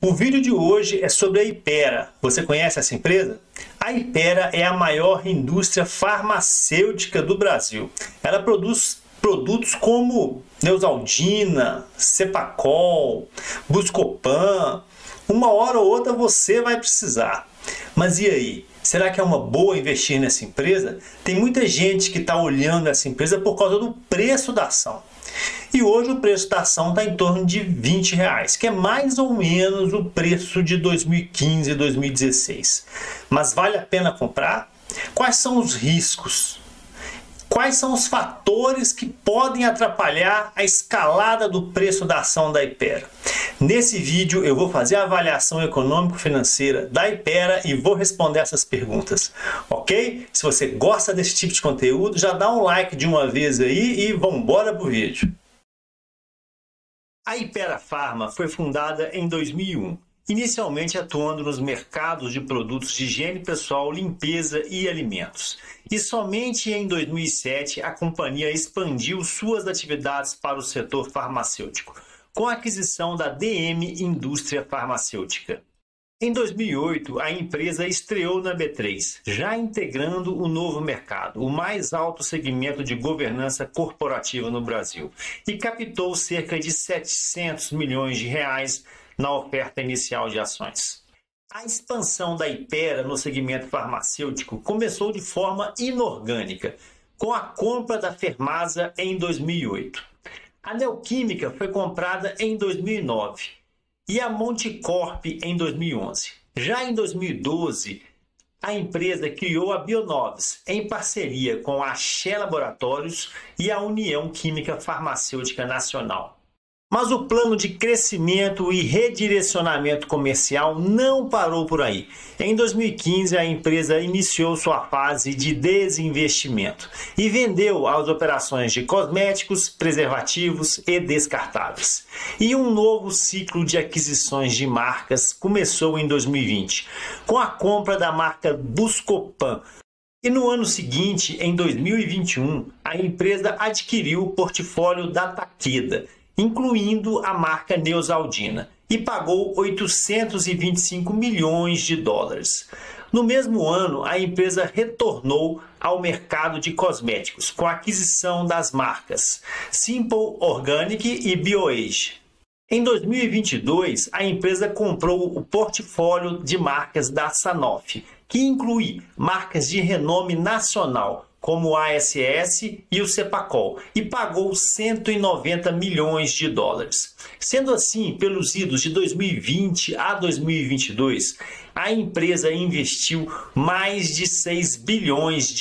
O vídeo de hoje é sobre a Hypera. Você conhece essa empresa? A Hypera é a maior indústria farmacêutica do Brasil. Ela produz produtos como Neosaldina, Cepacol, Buscopan. Uma hora ou outra você vai precisar. Mas e aí? Será que é uma boa investir nessa empresa? Tem muita gente que está olhando essa empresa por causa do preço da ação. E hoje o preço da ação está em torno de R$20, que é mais ou menos o preço de 2015 e 2016. Mas vale a pena comprar? Quais são os riscos? Quais são os fatores que podem atrapalhar a escalada do preço da ação da Hypera? Nesse vídeo eu vou fazer a avaliação econômico-financeira da Hypera e vou responder essas perguntas, ok? Se você gosta desse tipo de conteúdo, já dá um like de uma vez aí e vamos embora pro vídeo. A Hypera Pharma foi fundada em 2001, inicialmente atuando nos mercados de produtos de higiene pessoal, limpeza e alimentos. E somente em 2007 a companhia expandiu suas atividades para o setor farmacêutico, com a aquisição da DM Indústria Farmacêutica. Em 2008, a empresa estreou na B3, já integrando o novo mercado, o mais alto segmento de governança corporativa no Brasil, e captou cerca de R$700 milhões na oferta inicial de ações. A expansão da Hypera no segmento farmacêutico começou de forma inorgânica, com a compra da Fermasa em 2008. A Neoquímica foi comprada em 2009 e a Montecorp em 2011. Já em 2012, a empresa criou a Bionovis em parceria com a Axé Laboratórios e a União Química Farmacêutica Nacional. Mas o plano de crescimento e redirecionamento comercial não parou por aí. Em 2015, a empresa iniciou sua fase de desinvestimento e vendeu as operações de cosméticos, preservativos e descartáveis. E um novo ciclo de aquisições de marcas começou em 2020, com a compra da marca Buscopan. E no ano seguinte, em 2021, a empresa adquiriu o portfólio da Takeda, incluindo a marca Neosaldina, e pagou $825 milhões. No mesmo ano, a empresa retornou ao mercado de cosméticos, com a aquisição das marcas Simple Organic e BioAge. Em 2022, a empresa comprou o portfólio de marcas da Sanofi, que inclui marcas de renome nacional, como o ASS e o Cepacol, e pagou $190 milhões. Sendo assim, pelos idos de 2020 a 2022, a empresa investiu mais de R$6 bilhões.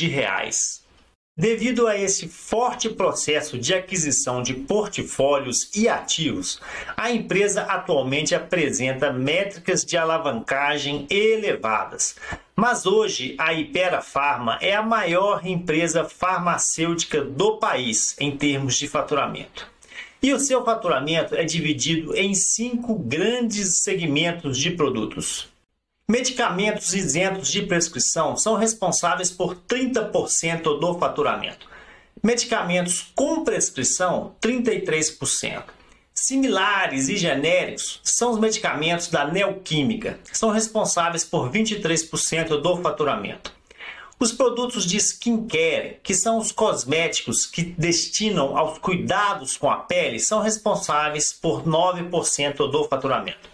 Devido a esse forte processo de aquisição de portfólios e ativos, a empresa atualmente apresenta métricas de alavancagem elevadas. Mas hoje a Hypera Pharma é a maior empresa farmacêutica do país em termos de faturamento. E o seu faturamento é dividido em 5 grandes segmentos de produtos. Medicamentos isentos de prescrição são responsáveis por 30% do faturamento. Medicamentos com prescrição, 33%. Similares e genéricos são os medicamentos da Neoquímica, são responsáveis por 23% do faturamento. Os produtos de skincare, que são os cosméticos que destinam aos cuidados com a pele, são responsáveis por 9% do faturamento.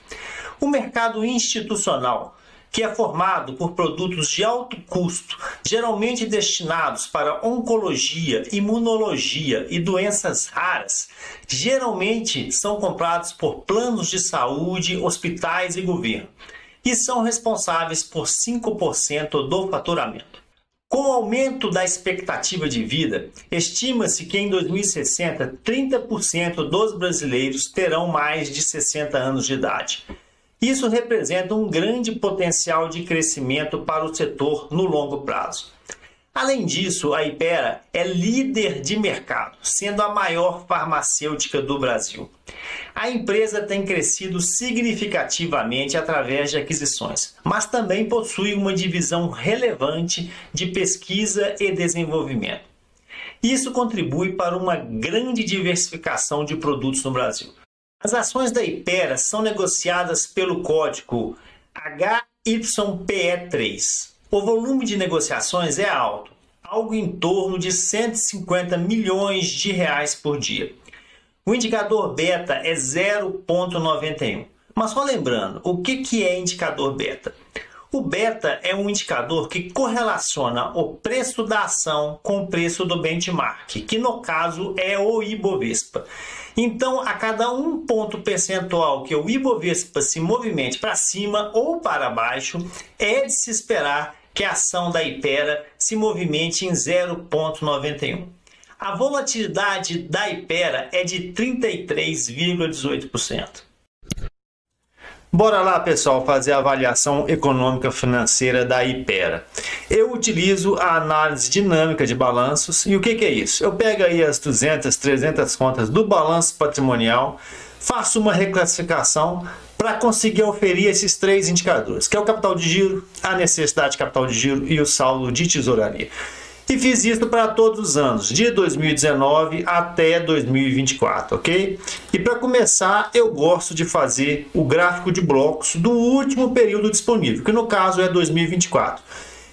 O mercado institucional, que é formado por produtos de alto custo, geralmente destinados para oncologia, imunologia e doenças raras, geralmente são comprados por planos de saúde, hospitais e governo, e são responsáveis por 5% do faturamento. Com o aumento da expectativa de vida, estima-se que em 2060, 30% dos brasileiros terão mais de 60 anos de idade. Isso representa um grande potencial de crescimento para o setor no longo prazo. Além disso, a Hypera é líder de mercado, sendo a maior farmacêutica do Brasil. A empresa tem crescido significativamente através de aquisições, mas também possui uma divisão relevante de pesquisa e desenvolvimento. Isso contribui para uma grande diversificação de produtos no Brasil. As ações da Hypera são negociadas pelo código HYPE3. O volume de negociações é alto, algo em torno de 150 milhões de reais por dia. O indicador beta é 0,91. Mas só lembrando, o que é indicador beta? O beta é um indicador que correlaciona o preço da ação com o preço do benchmark, que no caso é o Ibovespa. Então, a cada 1 ponto percentual que o Ibovespa se movimente para cima ou para baixo, é de se esperar que a ação da Hypera se movimente em 0,91. A volatilidade da Hypera é de 33,18%. Bora lá, pessoal, fazer a avaliação econômica financeira da Hypera. Eu utilizo a análise dinâmica de balanços. E o que é isso? Eu pego aí as 200, 300 contas do balanço patrimonial, faço uma reclassificação para conseguir oferir esses três indicadores, que é o capital de giro, a necessidade de capital de giro e o saldo de tesouraria. E fiz isso para todos os anos, de 2019 até 2024, ok? E para começar, eu gosto de fazer o gráfico de blocos do último período disponível, que no caso é 2024.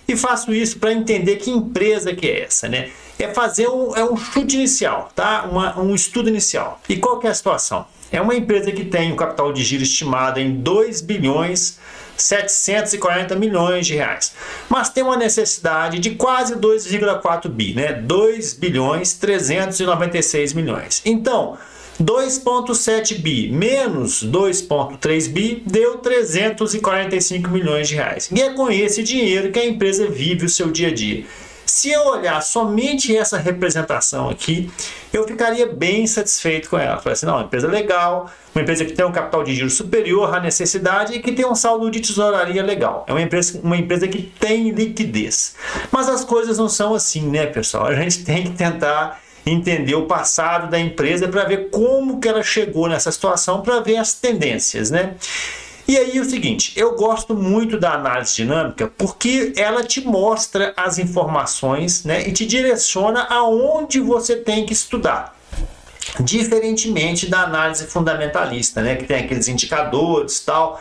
E faço isso para entender que empresa que é essa, né? É fazer um chute inicial, tá? Um estudo inicial. E qual que é a situação? É uma empresa que tem um capital de giro estimado em 2 bilhões 740 milhões de reais, mas tem uma necessidade de quase 2,4 bi, né? 2 bilhões 396 milhões. Então, 2,7 bi menos 2,3 bi deu 345 milhões de reais. E é com esse dinheiro que a empresa vive o seu dia a dia. Se eu olhar somente essa representação aqui, eu ficaria bem satisfeito com ela. Falei assim, não, uma empresa legal, uma empresa que tem um capital de giro superior à necessidade e que tem um saldo de tesouraria legal. É uma empresa que tem liquidez. Mas as coisas não são assim, né, pessoal? A gente tem que tentar entender o passado da empresa para ver como que ela chegou nessa situação, para ver as tendências, né? E aí é o seguinte, eu gosto muito da análise dinâmica porque ela te mostra as informações, né, e te direciona aonde você tem que estudar. Diferentemente da análise fundamentalista, né, que tem aqueles indicadores e tal.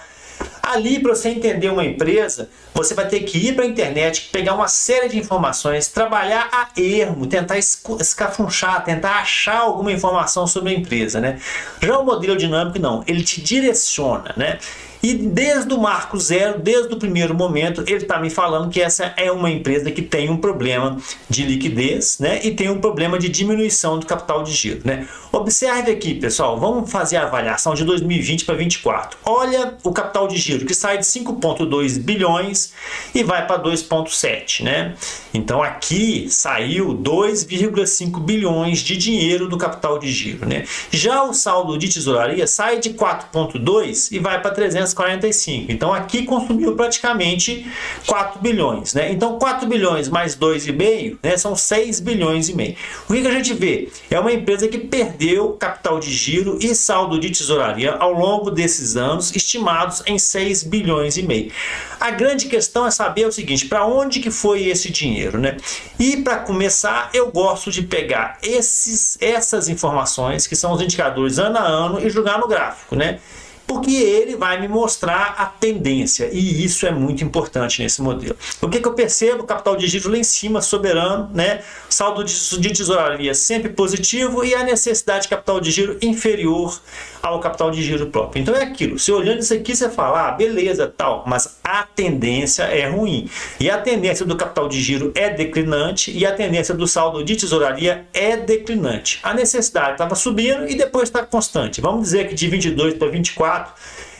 Ali, para você entender uma empresa, você vai ter que ir para a internet, pegar uma série de informações, trabalhar a ermo, tentar escafunchar, tentar achar alguma informação sobre a empresa, né? Já o modelo dinâmico, não, ele te direciona, né? E desde o marco zero, desde o primeiro momento, ele está me falando que essa é uma empresa que tem um problema de liquidez, né? E tem um problema de diminuição do capital de giro, né? Observe aqui, pessoal, vamos fazer a avaliação de 2020 para 2024. Olha o capital de giro que sai de 5,2 bilhões e vai para 2,7, né? Então aqui saiu 2,5 bilhões de dinheiro do capital de giro, né? Já o saldo de tesouraria sai de 4,2 e vai para 345. Então aqui consumiu praticamente 4 bilhões, né? Então 4 bilhões mais 2,5, né, são 6 bilhões e meio. O que a gente vê? É uma empresa que perdeu capital de giro e saldo de tesouraria ao longo desses anos, estimados em 6 bilhões e meio. A grande questão é saber o seguinte, para onde que foi esse dinheiro, né? E para começar, eu gosto de pegar essas informações, que são os indicadores ano a ano, e jogar no gráfico, né? Porque ele vai me mostrar a tendência, e isso é muito importante nesse modelo. O que eu percebo? Capital de giro lá em cima, soberano, né? Saldo de tesouraria sempre positivo e a necessidade de capital de giro inferior ao capital de giro próprio. Então é aquilo, se olhando isso aqui você fala, ah, beleza, tal, mas a tendência é ruim. E a tendência do capital de giro é declinante e a tendência do saldo de tesouraria é declinante. A necessidade estava subindo e depois está constante. Vamos dizer que de 22 para 24,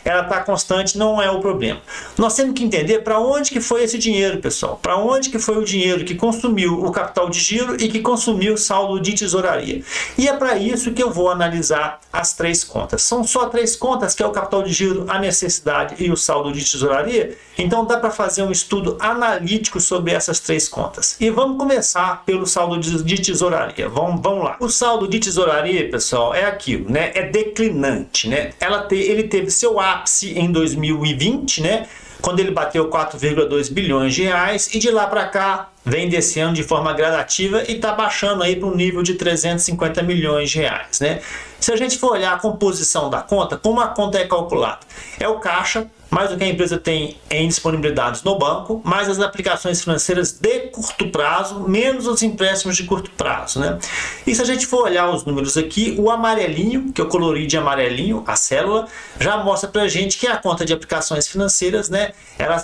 ela está constante, não é o problema. Nós temos que entender para onde que foi esse dinheiro, pessoal. Para onde que foi o dinheiro que consumiu o capital de giro e que consumiu o saldo de tesouraria. E é para isso que eu vou analisar as três contas. São só três contas, que é o capital de giro, a necessidade e o saldo de tesouraria. Então dá para fazer um estudo analítico sobre essas três contas. E vamos começar pelo saldo de tesouraria. Vamos lá. O saldo de tesouraria, pessoal, é aquilo, né? É declinante, né? Ele teve seu ápice em 2020, né? quando ele bateu 4,2 bilhões de reais, e de lá para cá vem descendo de forma gradativa e está baixando aí para um nível de 350 milhões de reais, né? Se a gente for olhar a composição da conta, como a conta é calculada? É o caixa, mais o que a empresa tem em disponibilidades no banco, mais as aplicações financeiras de curto prazo, menos os empréstimos de curto prazo, né? E se a gente for olhar os números aqui, o amarelinho, que eu colori de amarelinho, a célula, já mostra pra gente que a conta de aplicações financeiras, né,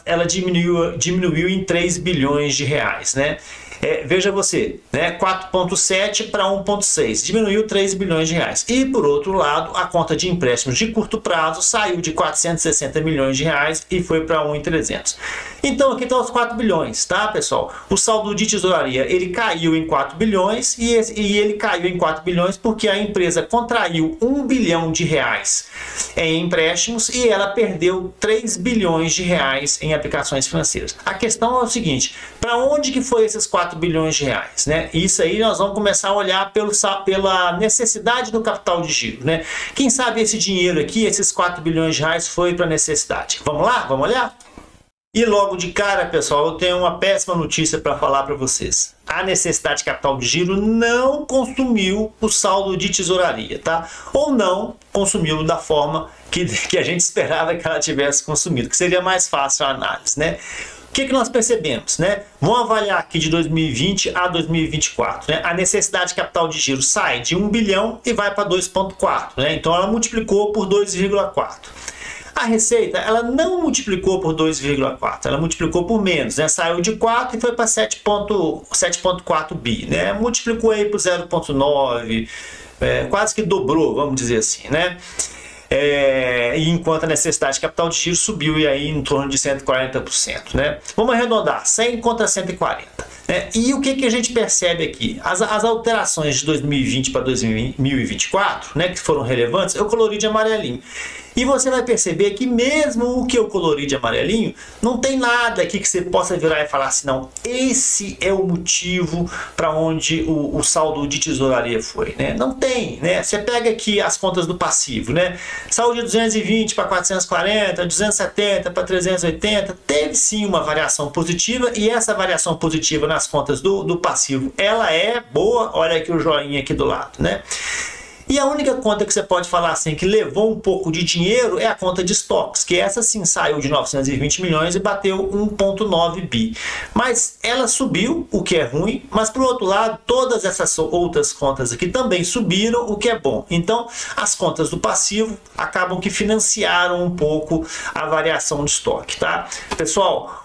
ela diminuiu em 3 bilhões de reais, né? Veja você, né, 4,7 para 1,6, diminuiu 3 bilhões de reais. E por outro lado, a conta de empréstimos de curto prazo saiu de 460 milhões de reais e foi para 1,300. Então aqui estão os 4 bilhões, tá, pessoal? O saldo de tesouraria, ele caiu em 4 bilhões e ele caiu em 4 bilhões porque a empresa contraiu 1 bilhão de reais em empréstimos e ela perdeu 3 bilhões de reais em aplicações financeiras. A questão é o seguinte, para onde que foi esses 4 bilhões de reais, né? Isso aí nós vamos começar a olhar pela necessidade do capital de giro, né? Quem sabe esse dinheiro aqui, esses 4 bilhões de reais foi para necessidade. Vamos lá? Vamos olhar? E logo de cara, pessoal, eu tenho uma péssima notícia para falar para vocês. A necessidade de capital de giro não consumiu o saldo de tesouraria, tá? Ou não consumiu da forma que a gente esperava que ela tivesse consumido, que seria mais fácil a análise, né? O que nós percebemos, né? Vamos avaliar aqui de 2020 a 2024, né? A necessidade de capital de giro sai de 1 bilhão e vai para 2,4, né? Então ela multiplicou por 2,4. A receita, ela não multiplicou por 2,4, ela multiplicou por menos, né? Saiu de 4 e foi para 7,4 bi, né? Multiplicou aí por 0,9, quase que dobrou, vamos dizer assim, né? E enquanto a necessidade de capital de giro subiu e aí em torno de 140%, né? Vamos arredondar, 100 contra 140. Né? E o que a gente percebe aqui? As alterações de 2020 para 2024, né, que foram relevantes, eu colori de amarelinho. E você vai perceber que mesmo o que eu colori de amarelinho, não tem nada aqui que você possa virar e falar assim, não, esse é o motivo para onde o saldo de tesouraria foi, né? Não tem, né? Você pega aqui as contas do passivo, né? Saiu de 220 para 440, 270 para 380, teve sim uma variação positiva e essa variação positiva nas contas do passivo, ela é boa, olha aqui o joinha aqui do lado, né? E a única conta que você pode falar assim que levou um pouco de dinheiro é a conta de estoques, que essa sim saiu de 920 milhões e bateu 1,9 bi. Mas ela subiu, o que é ruim, mas por outro lado, todas essas outras contas aqui também subiram, o que é bom. Então, as contas do passivo acabam que financiaram um pouco a variação de estoque, tá? Pessoal,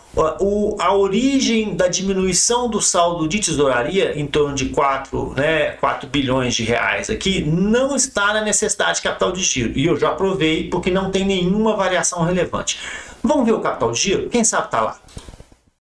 a origem da diminuição do saldo de tesouraria em torno de 4 bilhões de reais aqui não está na necessidade de capital de giro, e eu já provei porque não tem nenhuma variação relevante. Vamos ver o capital de giro? Quem sabe está lá.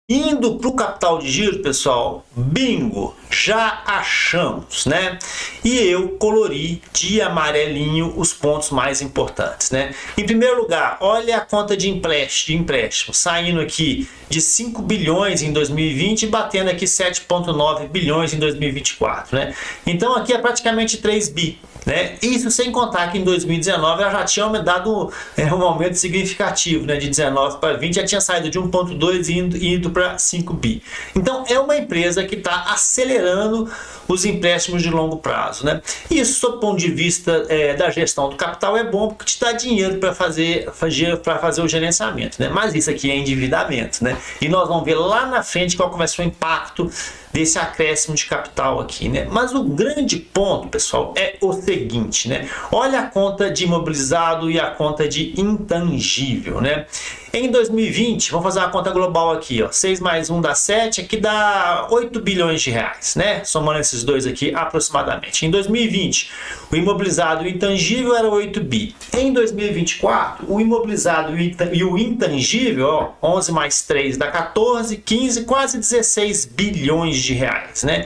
Indo para o capital de giro, pessoal, bingo, já achamos, né? E eu colori de amarelinho os pontos mais importantes, né? Em primeiro lugar, olha a conta de empréstimo, saindo aqui de 5 bilhões em 2020 e batendo aqui 7,9 bilhões em 2024, né? Então aqui é praticamente 3 bi. Né? Isso sem contar que em 2019 ela já tinha dado um aumento significativo, né? De 19 para 20, já tinha saído de 1,2 e indo para 5 bi. Então é uma empresa que está acelerando os empréstimos de longo prazo, né? Isso, sob o ponto de vista da gestão do capital, é bom porque te dá dinheiro para fazer o gerenciamento, né? Mas isso aqui é endividamento, né? E nós vamos ver lá na frente qual vai ser o impacto desse acréscimo de capital aqui, né? Mas o grande ponto, pessoal, é o seguinte, né? Olha a conta de imobilizado e a conta de intangível, né? Em 2020, vamos fazer uma conta global aqui, ó, 6 mais 1 dá 7, aqui dá 8 bilhões de reais, né? Somando esses dois aqui aproximadamente. Em 2020, o imobilizado e o intangível era 8 bi. Em 2024, o imobilizado e o intangível, ó, 11 mais 3 dá 14, 15, quase 16 bilhões de reais, né?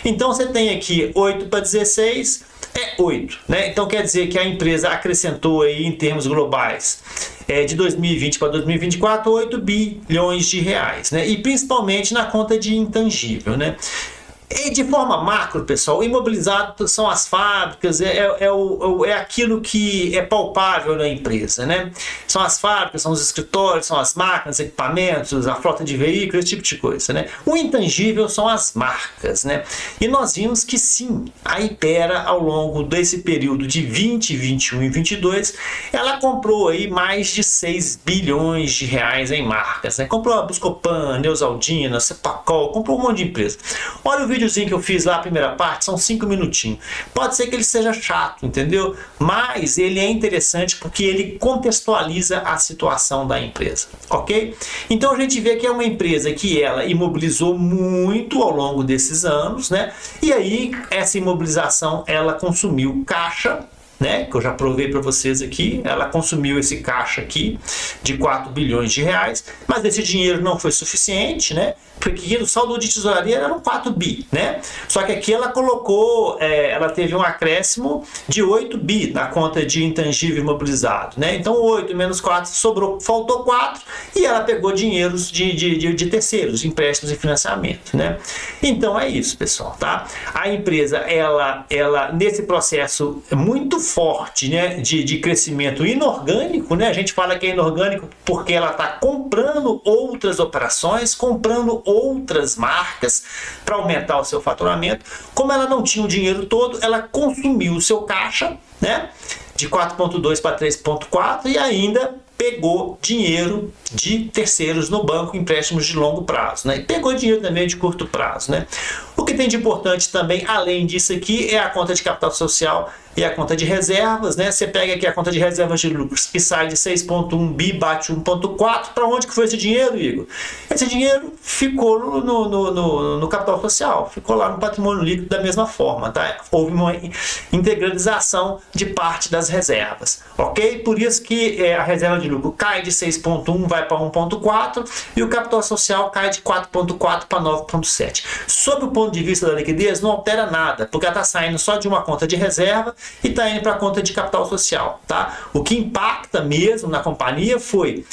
Então você tem aqui 8 para 16 é 8, né? Então quer dizer que a empresa acrescentou aí em termos globais de 2020 para 2024 8 bilhões de reais, né? E principalmente na conta de intangível, né? E de forma macro, pessoal, o imobilizado são as fábricas, é aquilo que é palpável na empresa, né? São as fábricas, são os escritórios, são as máquinas, equipamentos, a frota de veículos, esse tipo de coisa, né? O intangível são as marcas, né? E nós vimos que sim, a Hypera, ao longo desse período de 20, 21 e 22, ela comprou aí mais de 6 bilhões de reais em marcas, né? Comprou a Buscopan, Neosaldina, Cepacol, comprou um monte de empresa. Olha o videozinho que eu fiz lá, a primeira parte, são 5 minutinhos. Pode ser que ele seja chato, entendeu? Mas ele é interessante porque ele contextualiza a situação da empresa, ok? Então a gente vê que é uma empresa que ela imobilizou muito ao longo desses anos, né? E aí essa imobilização ela consumiu caixa, né, que eu já provei para vocês aqui, ela consumiu esse caixa aqui de 4 bilhões de reais, mas esse dinheiro não foi suficiente, né, porque o saldo de tesouraria era um 4 bi, né, só que aqui ela colocou, ela teve um acréscimo de 8 bi na conta de intangível imobilizado, né, então 8 menos 4 sobrou, faltou 4 e ela pegou dinheiros de terceiros, empréstimos e financiamento, né, então é isso, pessoal, tá, a empresa, ela nesse processo muito forte, né, de crescimento inorgânico, né? A gente fala que é inorgânico porque ela está comprando outras operações, comprando outras marcas para aumentar o seu faturamento. Como ela não tinha o dinheiro todo, ela consumiu o seu caixa, né, de 4,2 para 3,4 e ainda pegou dinheiro de terceiros no banco, empréstimos de longo prazo, né? E pegou dinheiro também de curto prazo, né? O que tem de importante também, além disso aqui, é a conta de capital social e a conta de reservas, né? Você pega aqui a conta de reservas de lucros, que sai de 6,1 bi, bate 1,4. Para onde que foi esse dinheiro, Igor? Esse dinheiro ficou no capital social, ficou lá no patrimônio líquido da mesma forma, tá? Houve uma integralização de parte das reservas, ok? Por isso que a reserva de lucro cai de 6,1, vai para 1,4 e o capital social cai de 4,4 para 9,7. Sob o ponto de vista da liquidez, não altera nada, porque ela está saindo só de uma conta de reserva e está indo para a conta de capital social, tá? O que impacta mesmo na companhia foi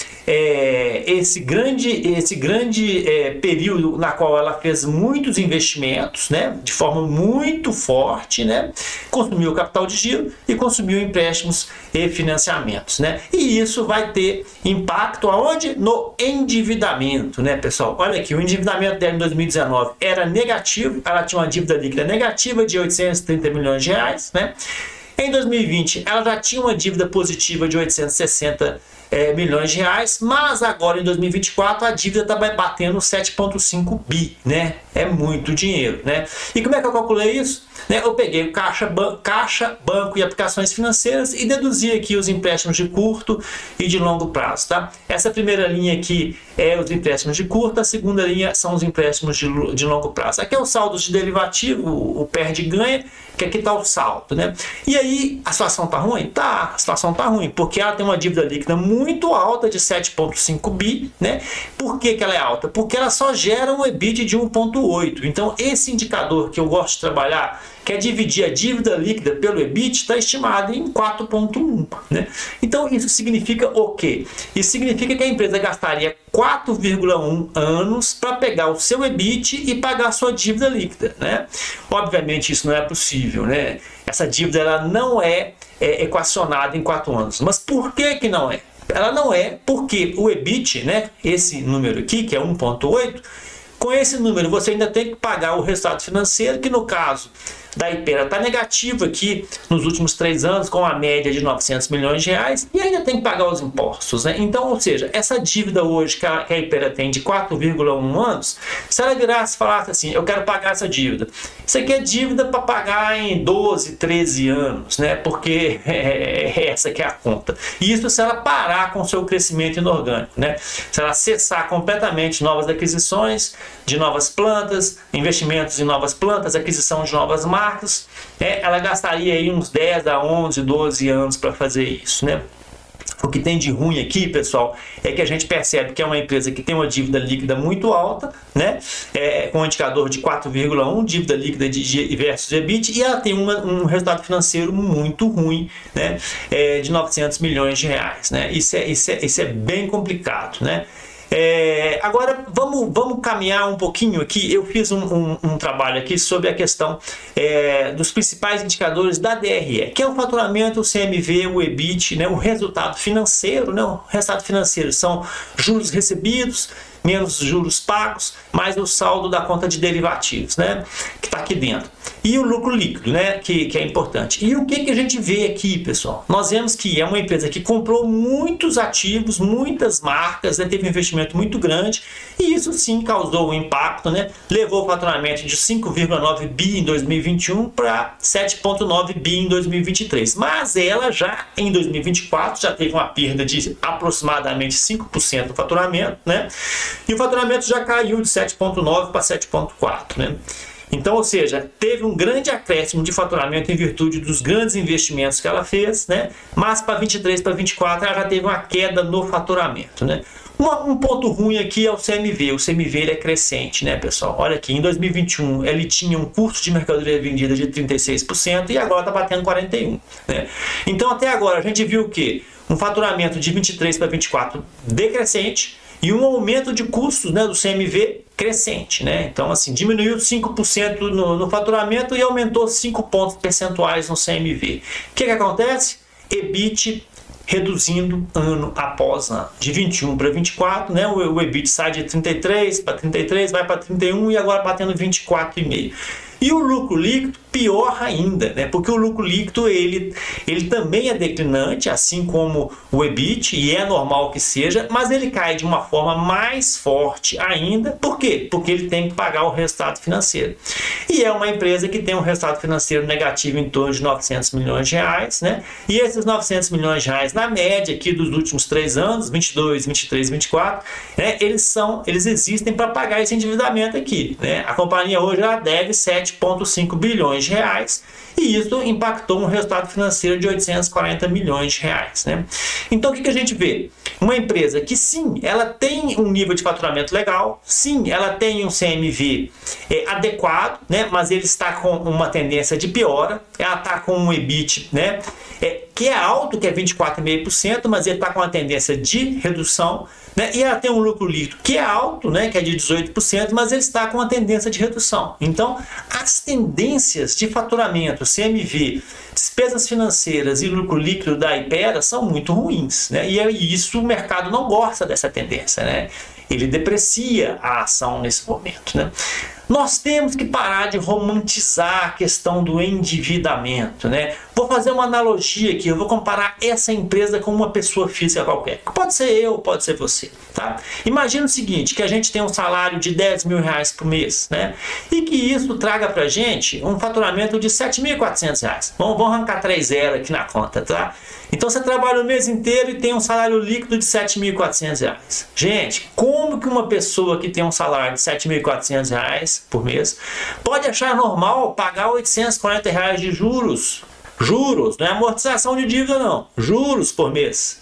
esse grande período na qual ela fez muitos investimentos, né, de forma muito forte, né, consumiu capital de giro e consumiu empréstimos e financiamentos, né, e isso vai ter impacto aonde? No endividamento, né, pessoal? Olha aqui, o endividamento dela em 2019 era negativo, ela tinha uma dívida líquida negativa de 830 milhões de reais, né? Em 2020, ela já tinha uma dívida positiva de 860 milhões de reais, mas agora em 2024 a dívida está batendo 7,5 bi, né? É muito dinheiro, né? E como é que eu calculei isso? Né? Eu peguei o caixa, banco e aplicações financeiras e deduzi aqui os empréstimos de curto e de longo prazo, tá? Essa primeira linha aqui é os empréstimos de curto, a segunda linha são os empréstimos de longo prazo. Aqui é o saldo de derivativo, o perde e ganha, que aqui está o saldo, né? E aí, a situação está ruim? Tá, a situação está ruim, porque ela tem uma dívida líquida muito alta de 7,5 bi, né? Por que ela é alta? Porque ela só gera um EBIT de 1,8. Então, esse indicador que eu gosto de trabalhar, que é dividir a dívida líquida pelo EBIT, está estimado em 4,1, né? Então, isso significa o quê? Isso significa que a empresa gastaria 4,1 anos para pegar o seu EBIT e pagar a sua dívida líquida, né? Obviamente, isso não é possível, né? Essa dívida ela não é equacionada em 4 anos. Mas por que não é? Ela não é porque o EBIT, né, esse número aqui, que é 1,8, com esse número você ainda tem que pagar o resultado financeiro, que no caso da Hypera está negativo aqui nos últimos 3 anos, com a média de 900 milhões de reais, e ainda tem que pagar os impostos, né? Então, ou seja, essa dívida hoje que a Hypera tem de 4,1 anos, se ela virasse e falasse assim, eu quero pagar essa dívida, isso aqui é dívida para pagar em 12, 13 anos, né? Porque essa que é a conta. E isso se ela parar com o seu crescimento inorgânico, né? Se ela cessar completamente novas aquisições de novas plantas, investimentos em novas plantas, aquisição de novas marcas, ela gastaria aí uns 10 a 11, 12 anos para fazer isso, né? O que tem de ruim aqui, pessoal, é que a gente percebe que é uma empresa que tem uma dívida líquida muito alta, né? Com um indicador de 4,1, dívida líquida versus EBIT, e ela tem um resultado financeiro muito ruim, né? De 900 milhões de reais, né? Isso é bem complicado, né? Agora vamos caminhar um pouquinho aqui. Eu fiz um trabalho aqui sobre a questão dos principais indicadores da DRE, que é o faturamento, o CMV, o EBIT, né, o resultado financeiro, né, o resultado financeiro são juros recebidos menos juros pagos, mais o saldo da conta de derivativos, né, que está aqui dentro. E o lucro líquido, né, que é importante. E o que a gente vê aqui, pessoal? Nós vemos que é uma empresa que comprou muitos ativos, muitas marcas, né, teve um investimento muito grande, e isso sim causou um impacto, né, levou o faturamento de 5,9 bi em 2021 para 7,9 bi em 2023. Mas ela já, em 2024, já teve uma perda de aproximadamente 5% do faturamento, né? E o faturamento já caiu de 7,9 para 7,4, né? Então, ou seja, teve um grande acréscimo de faturamento em virtude dos grandes investimentos que ela fez, né? Mas para 23 para 24 ela já teve uma queda no faturamento, né? Um ponto ruim aqui é o CMV. O CMV ele é crescente, né, pessoal? Olha aqui, em 2021 ele tinha um custo de mercadoria vendida de 36% e agora está batendo 41%, né? Então, até agora a gente viu o quê? Um faturamento de 23 para 24 decrescente e um aumento de custos, né, do CMV crescente, né? Então, assim, diminuiu 5% no faturamento e aumentou 5 pontos percentuais no CMV. O que acontece? EBIT reduzindo ano após ano, de 21 para 24, né? O EBIT sai de 33 para 33, vai para 31 e agora batendo 24,5. E o lucro líquido, pior ainda, né? Porque o lucro líquido ele também é declinante, assim como o EBIT, e é normal que seja, mas ele cai de uma forma mais forte ainda. Por quê? Porque ele tem que pagar o resultado financeiro. E é uma empresa que tem um resultado financeiro negativo em torno de 900 milhões de reais, né? E esses 900 milhões de reais, na média aqui dos últimos 3 anos, 22, 23, 24, né? Eles existem para pagar esse endividamento aqui, né? A companhia hoje ela deve 7,5 bilhões de reais e isso impactou um resultado financeiro de 840 milhões de reais, né? Então o que a gente vê? Uma empresa que sim, ela tem um nível de faturamento legal, sim, ela tem um CMV adequado, né? Mas ele está com uma tendência de piora, ela está com um EBIT, né? Que é alto, que é 24,5%, mas ele está com uma tendência de redução, né? E ela tem um lucro líquido que é alto, né? Que é de 18%, mas ele está com uma tendência de redução. Então, as tendências de faturamento, CMV, despesas financeiras e lucro líquido da Hypera são muito ruins, né? E isso o mercado não gosta dessa tendência, né? Ele deprecia a ação nesse momento, né? Nós temos que parar de romantizar a questão do endividamento, né? Vou fazer uma analogia aqui, eu vou comparar essa empresa com uma pessoa física qualquer. Pode ser eu, pode ser você, tá? Imagina o seguinte, que a gente tem um salário de 10 mil reais por mês, né? E que isso traga pra gente um faturamento de 7.400 reais. Vamos arrancar 3 zeros aqui na conta, tá? Então você trabalha o mês inteiro e tem um salário líquido de 7.400 reais. Gente, como que uma pessoa que tem um salário de 7.400 reais por mês pode achar normal pagar 840 reais de juros? Juros, não é amortização de dívida não, juros por mês.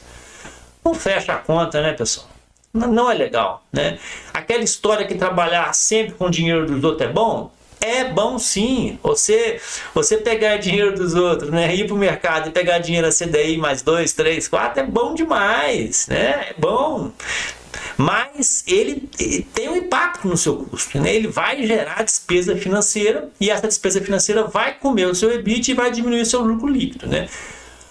Não fecha a conta, né, pessoal? Não é legal, né? Aquela história que trabalhar sempre com o dinheiro dos outros é bom? É bom sim, você pegar dinheiro dos outros, né, ir para o mercado e pegar dinheiro a CDI mais 2, 3, 4 é bom demais, né, é bom. Mas ele tem um impacto no seu custo, né? Ele vai gerar despesa financeira e essa despesa financeira vai comer o seu EBIT e vai diminuir o seu lucro líquido, né?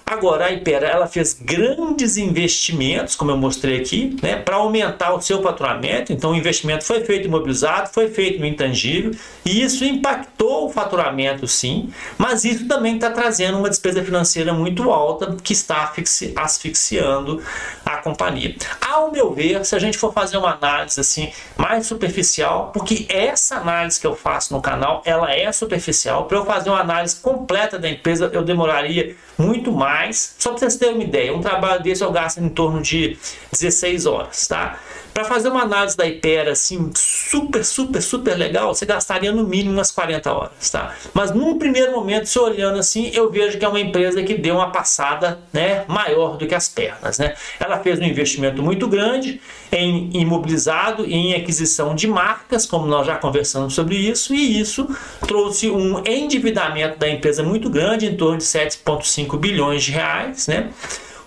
Agora, a Hypera, ela fez grandes investimentos, como eu mostrei aqui, né, para aumentar o seu faturamento. Então, o investimento foi feito imobilizado, foi feito no intangível, e isso impactou o faturamento, sim, mas isso também está trazendo uma despesa financeira muito alta que está asfixiando a companhia. Ao meu ver, se a gente for fazer uma análise assim mais superficial, porque essa análise que eu faço no canal, ela é superficial. Para eu fazer uma análise completa da empresa, eu demoraria muito mais. Só para vocês terem uma ideia, um trabalho desse eu gasto em torno de 16 horas, tá? Para fazer uma análise da Hypera assim, super legal, você gastaria no mínimo umas 40 horas, tá? Mas num primeiro momento, se olhando assim, eu vejo que é uma empresa que deu uma passada, né, maior do que as pernas, né? Ela fez um investimento muito grande em imobilizado e em aquisição de marcas, como nós já conversamos sobre isso, e isso trouxe um endividamento da empresa muito grande, em torno de 7,5 bilhões de reais, né?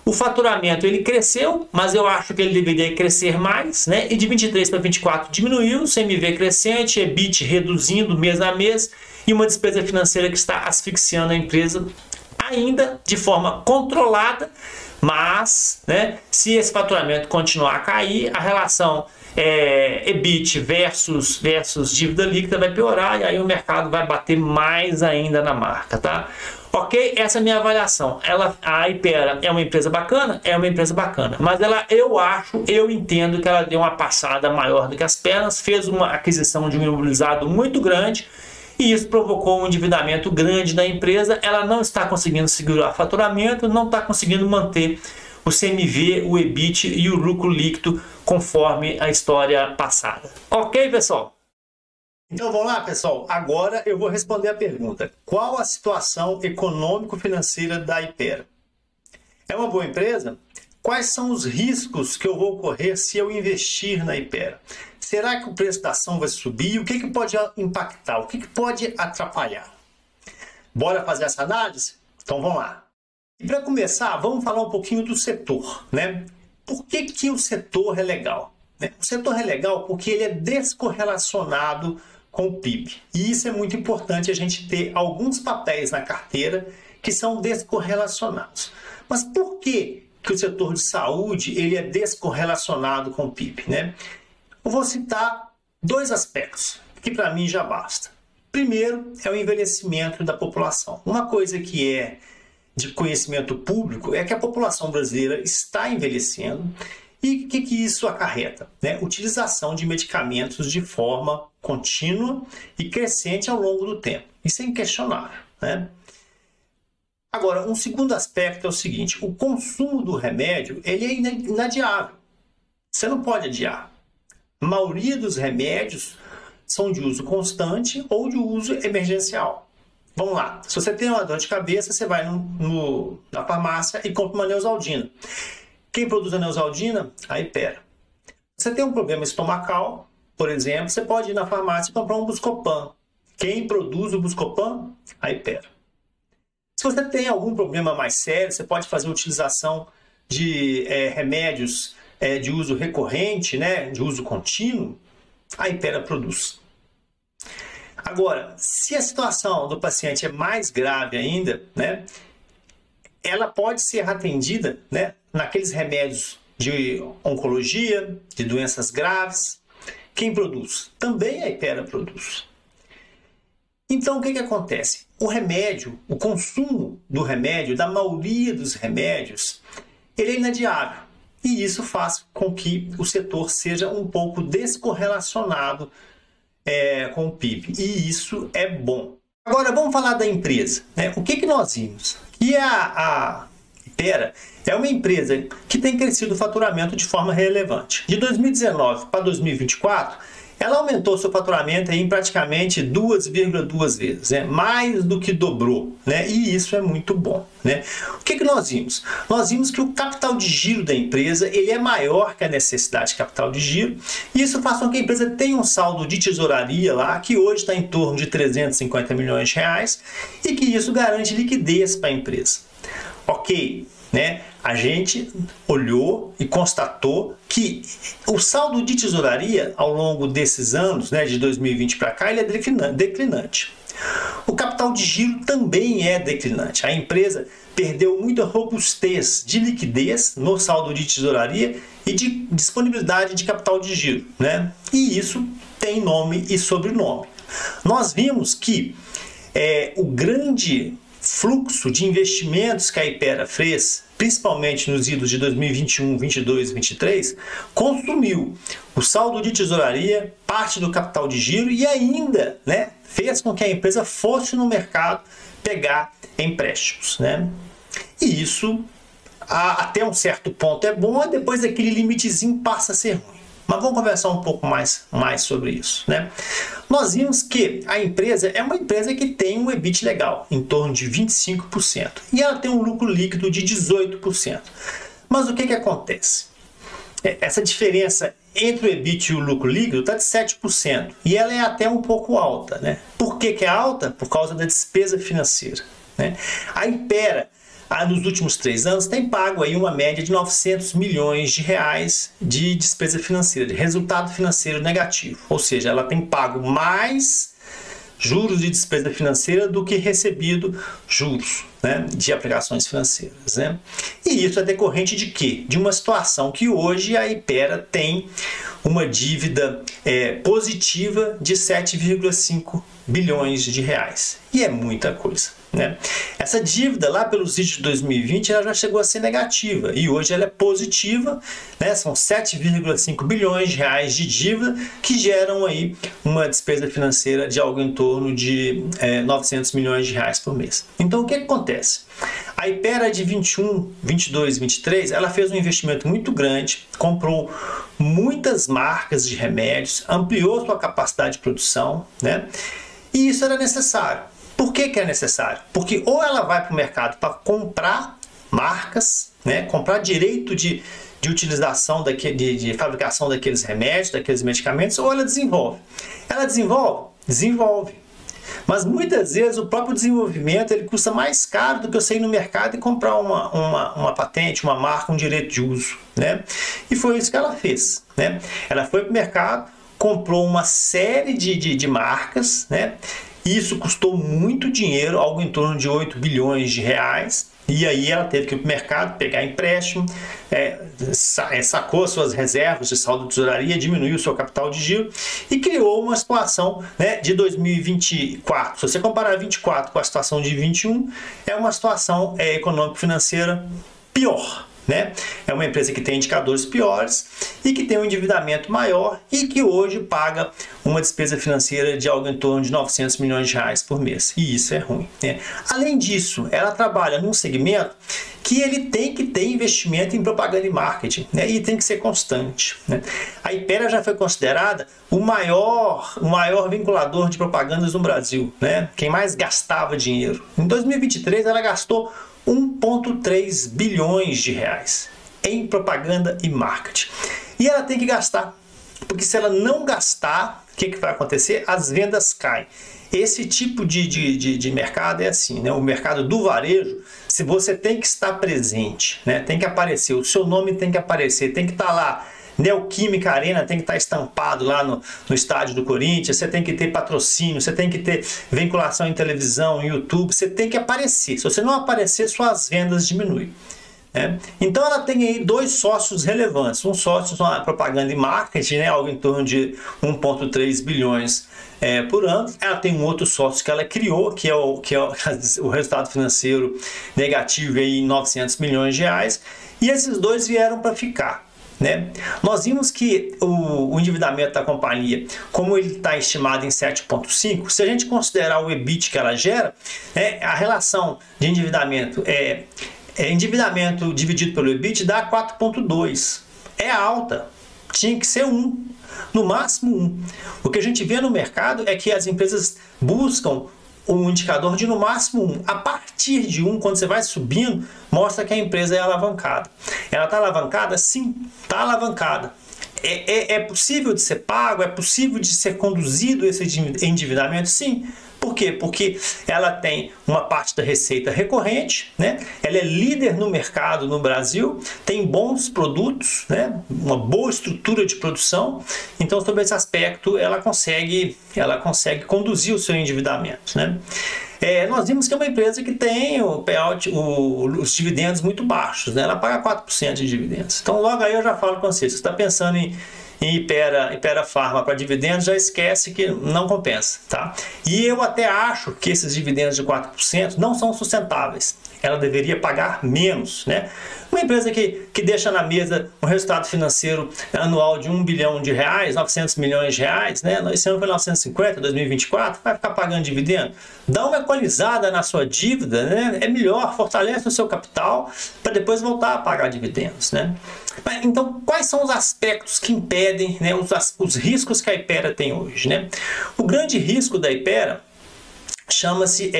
O faturamento ele cresceu, mas eu acho que ele deveria crescer mais, né? E de 23 para 24 diminuiu, CMV crescente, EBIT reduzindo mês a mês e uma despesa financeira que está asfixiando a empresa ainda de forma controlada, mas, né, se esse faturamento continuar a cair, a relação EBIT versus dívida líquida vai piorar e aí o mercado vai bater mais ainda na marca, tá? Ok? Essa é a minha avaliação. A Hypera é uma empresa bacana? É uma empresa bacana. Mas eu entendo que ela deu uma passada maior do que as pernas, fez uma aquisição de um imobilizado muito grande e isso provocou um endividamento grande da empresa. Ela não está conseguindo segurar o faturamento, não está conseguindo manter o CMV, o EBIT e o lucro líquido conforme a história passada. Ok, pessoal? Então vamos lá, pessoal. Agora eu vou responder a pergunta. Qual a situação econômico-financeira da Hypera? É uma boa empresa? Quais são os riscos que eu vou correr se eu investir na Hypera? Será que o preço da ação vai subir? O que pode impactar? O que pode atrapalhar? Bora fazer essa análise? Então vamos lá. E para começar, vamos falar um pouquinho do setor, né? Por que o setor é legal? O setor é legal porque ele é descorrelacionado com o PIB. E isso é muito importante, a gente ter alguns papéis na carteira que são descorrelacionados. Mas por que o setor de saúde ele é descorrelacionado com o PIB, né? Eu vou citar dois aspectos que para mim já basta. Primeiro é o envelhecimento da população. Uma coisa que é de conhecimento público é que a população brasileira está envelhecendo. E o que isso acarreta? Utilização de medicamentos de forma contínua e crescente ao longo do tempo. Isso é inquestionável, né? Agora, um segundo aspecto é o seguinte: o consumo do remédio ele é inadiável. Você não pode adiar. A maioria dos remédios são de uso constante ou de uso emergencial. Vamos lá. Se você tem uma dor de cabeça, você vai na farmácia e compra uma Neosaldina. Quem produz a Neosaldina? A Hypera. Você tem um problema estomacal, por exemplo, você pode ir na farmácia e comprar um Buscopan. Quem produz o Buscopan? A Hypera. Se você tem algum problema mais sério, você pode fazer utilização de remédios de uso recorrente, né, de uso contínuo, a Hypera produz. Agora, se a situação do paciente é mais grave ainda, né, ela pode ser atendida, né, naqueles remédios de oncologia, de doenças graves. Quem produz? Também a Hypera produz. Então, o que acontece? O remédio, o consumo do remédio, da maioria dos remédios, ele é inadiável. E isso faz com que o setor seja um pouco descorrelacionado com o PIB. E isso é bom. Agora, vamos falar da empresa, né? O que nós vimos? Que a Hypera é uma empresa que tem crescido o faturamento de forma relevante. De 2019 para 2024, ela aumentou seu faturamento em praticamente 2,2 vezes, né? Mais do que dobrou, né? E isso é muito bom, né? O que nós vimos? Nós vimos que o capital de giro da empresa ele é maior que a necessidade de capital de giro, e isso faz com que a empresa tenha um saldo de tesouraria lá, que hoje está em torno de 350 milhões de reais, e que isso garante liquidez para a empresa. Ok, né? A gente olhou e constatou que o saldo de tesouraria ao longo desses anos, né, de 2020 para cá, ele é declinante. O capital de giro também é declinante. A empresa perdeu muita robustez de liquidez no saldo de tesouraria e de disponibilidade de capital de giro, né? E isso tem nome e sobrenome. Nós vimos que o grande fluxo de investimentos que a Hypera fez, principalmente nos idos de 2021, 22 e 23, consumiu o saldo de tesouraria, parte do capital de giro e ainda, né, fez com que a empresa fosse no mercado pegar empréstimos, né? E isso, até um certo ponto é bom, e depois aquele limitezinho passa a ser ruim. Mas vamos conversar um pouco mais sobre isso, né? Nós vimos que a empresa é uma empresa que tem um EBIT legal, em torno de 25%. E ela tem um lucro líquido de 18%. Mas o que acontece? Essa diferença entre o EBIT e o lucro líquido está de 7%. E ela é até um pouco alta, né? Por que é alta? Por causa da despesa financeira, né? A Hypera, nos últimos 3 anos, tem pago aí uma média de 900 milhões de reais de despesa financeira, de resultado financeiro negativo. Ou seja, ela tem pago mais juros de despesa financeira do que recebido juros, né, de aplicações financeiras, né? E isso é decorrente de quê? De uma situação que hoje a Hypera tem uma dívida positiva de 7,5 bilhões de reais. E é muita coisa, né? Essa dívida lá pelos vídeos de 2020 ela já chegou a ser negativa e hoje ela é positiva, né? São 7,5 bilhões de reais de dívida que geram aí uma despesa financeira de algo em torno de 900 milhões de reais por mês. Então o que acontece? A Hypera de 21, 22, 23, ela fez um investimento muito grande, comprou muitas marcas de remédios, ampliou sua capacidade de produção, né? E isso era necessário. Por que que é necessário? Porque ou ela vai para o mercado para comprar marcas, né? Comprar direito de utilização, de fabricação daqueles remédios, daqueles medicamentos, ou ela desenvolve. Ela desenvolve? Desenvolve. Mas muitas vezes o próprio desenvolvimento ele custa mais caro do que você ir no mercado e comprar uma patente, uma marca, um direito de uso, né? E foi isso que ela fez, né? Ela foi para o mercado, comprou uma série de marcas, né? Isso custou muito dinheiro, algo em torno de 8 bilhões de reais. E aí ela teve que ir para o mercado, pegar empréstimo, sacou suas reservas de saldo de tesouraria, diminuiu o seu capital de giro e criou uma situação, né, de 2024. Se você comparar 24 com a situação de 21, é uma situação econômico-financeira pior. Né? É uma empresa que tem indicadores piores e que tem um endividamento maior e que hoje paga uma despesa financeira de algo em torno de 900 milhões de reais por mês. E isso é ruim, né? Além disso, ela trabalha num segmento que ele tem que ter investimento em propaganda e marketing, né? E tem que ser constante, né? A Hypera já foi considerada o maior vinculador de propagandas no Brasil, né? Quem mais gastava dinheiro. Em 2023, ela gastou 1,3 bilhões de reais em propaganda e marketing. E ela tem que gastar, porque se ela não gastar, o que vai acontecer? As vendas caem. Esse tipo de mercado é assim, né? O mercado do varejo, se você tem que estar presente, né? Tem que aparecer, o seu nome tem que aparecer, tem que estar lá. Neoquímica Arena tem que estar estampado lá no estádio do Corinthians, você tem que ter patrocínio, você tem que ter vinculação em televisão, em YouTube, você tem que aparecer. Se você não aparecer, suas vendas diminuem. Né? Então ela tem aí 2 sócios relevantes, um sócio na propaganda e marketing, né, algo em torno de 1,3 bilhões por ano. Ela tem um outro sócio que ela criou, que é o resultado financeiro negativo aí em 900 milhões de reais, e esses 2 vieram para ficar. Né? Nós vimos que o endividamento da companhia, como ele está estimado em 7,5, se a gente considerar o EBIT que ela gera, né, a relação de endividamento endividamento dividido pelo EBIT dá 4,2. É alta, tinha que ser 1, no máximo 1. O que a gente vê no mercado é que as empresas buscam um indicador de no máximo 1. A partir de 1, quando você vai subindo, mostra que a empresa é alavancada. Ela está alavancada? Sim, está alavancada. É possível de ser pago? É possível de ser conduzido esse endividamento? Sim. Por quê? Porque ela tem uma parte da receita recorrente, né? Ela é líder no mercado no Brasil, tem bons produtos, né? Uma boa estrutura de produção. Então, sobre esse aspecto, ela consegue conduzir o seu endividamento, né? Nós vimos que é uma empresa que tem o payout, os dividendos muito baixos, né? Ela paga 4% de dividendos. Então, logo aí eu já falo com você, você está pensando em Hypera Pharma para dividendos, já esquece que não compensa, tá? E eu até acho que esses dividendos de 4% não são sustentáveis. Ela deveria pagar menos, né? Uma empresa que deixa na mesa um resultado financeiro anual de 1 bilhão de reais, 900 milhões de reais, né? Esse ano foi 950, 2024, vai ficar pagando dividendo? Dá uma equalizada na sua dívida, né? É melhor, fortalece o seu capital para depois voltar a pagar dividendos, né? Então, quais são os aspectos que impedem, né, os riscos que a Hypera tem hoje, né? O grande risco da Hypera chama-se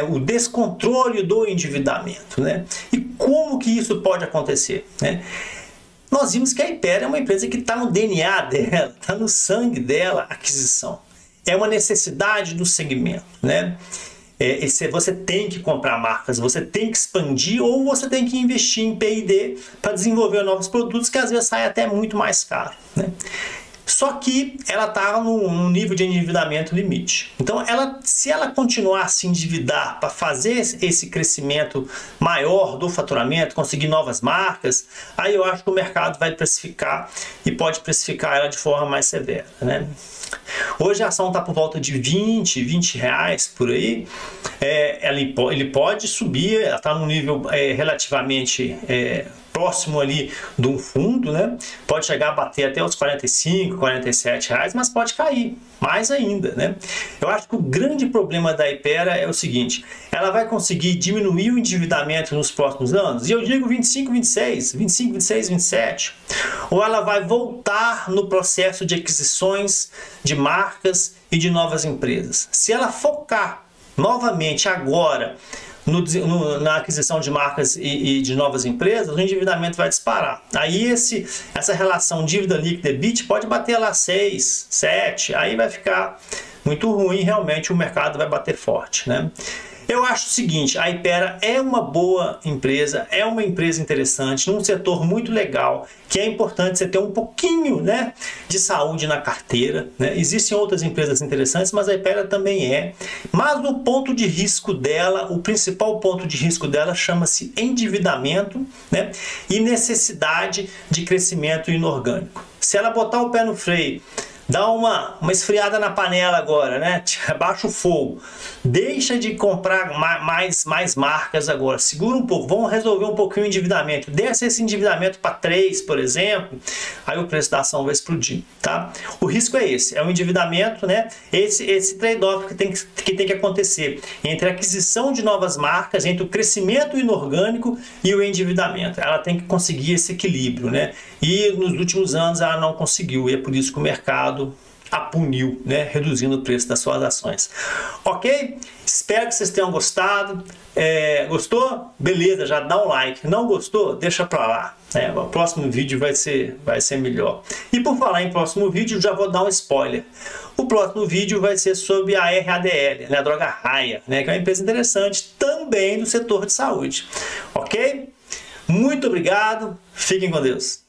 o descontrole do endividamento, né? E como que isso pode acontecer, né? Nós vimos que a Hypera é uma empresa que está no DNA dela, está no sangue dela a aquisição. É uma necessidade do segmento, né? você tem que comprar marcas, você tem que expandir ou você tem que investir em P&D para desenvolver novos produtos que às vezes sai até muito mais caro, né? Só que ela está num nível de endividamento limite. Então, se ela continuar a se endividar para fazer esse crescimento maior do faturamento, conseguir novas marcas, aí eu acho que o mercado vai precificar e pode precificar ela de forma mais severa, né? Hoje a ação está por volta de 20 reais por aí. Ele pode subir, ela está num nível relativamente próximo ali de um fundo, né? Pode chegar a bater até os 45, 47 reais, mas pode cair mais ainda, né? Eu acho que o grande problema da Hypera é o seguinte: ela vai conseguir diminuir o endividamento nos próximos anos, e eu digo 25, 26, 25, 26, 27, ou ela vai voltar no processo de aquisições de marcas e de novas empresas. Se ela focar novamente agora na aquisição de marcas e de novas empresas, o endividamento vai disparar. Aí essa relação dívida líquida EBIT pode bater lá 6, 7, aí vai ficar muito ruim, realmente o mercado vai bater forte, né? Eu acho o seguinte: a Hypera é uma boa empresa, é uma empresa interessante, num setor muito legal, que é importante você ter um pouquinho, né, de saúde na carteira, né? Existem outras empresas interessantes, mas a Hypera também é. Mas o ponto de risco dela, o principal ponto de risco dela chama-se endividamento, né, e necessidade de crescimento inorgânico. Se ela botar o pé no freio, dá uma esfriada na panela agora, né? Baixa o fogo. Deixa de comprar mais marcas agora. Segura um pouco. Vamos resolver um pouquinho o endividamento. Desce esse endividamento para 3, por exemplo. Aí o preço da ação vai explodir, tá? O risco é esse. É o endividamento, né? Esse trade-off que tem que acontecer entre a aquisição de novas marcas, entre o crescimento inorgânico e o endividamento. Ela tem que conseguir esse equilíbrio, né? E nos últimos anos ela não conseguiu. E é por isso que o mercado a puniu, né, reduzindo o preço das suas ações. Ok? Espero que vocês tenham gostado. Gostou? Beleza, já dá um like. Não gostou? Deixa pra lá. O próximo vídeo vai ser melhor. E por falar em próximo vídeo, já vou dar um spoiler. O próximo vídeo vai ser sobre a RADL, né, a droga Raia, né, que é uma empresa interessante também do setor de saúde. Ok? Muito obrigado. Fiquem com Deus.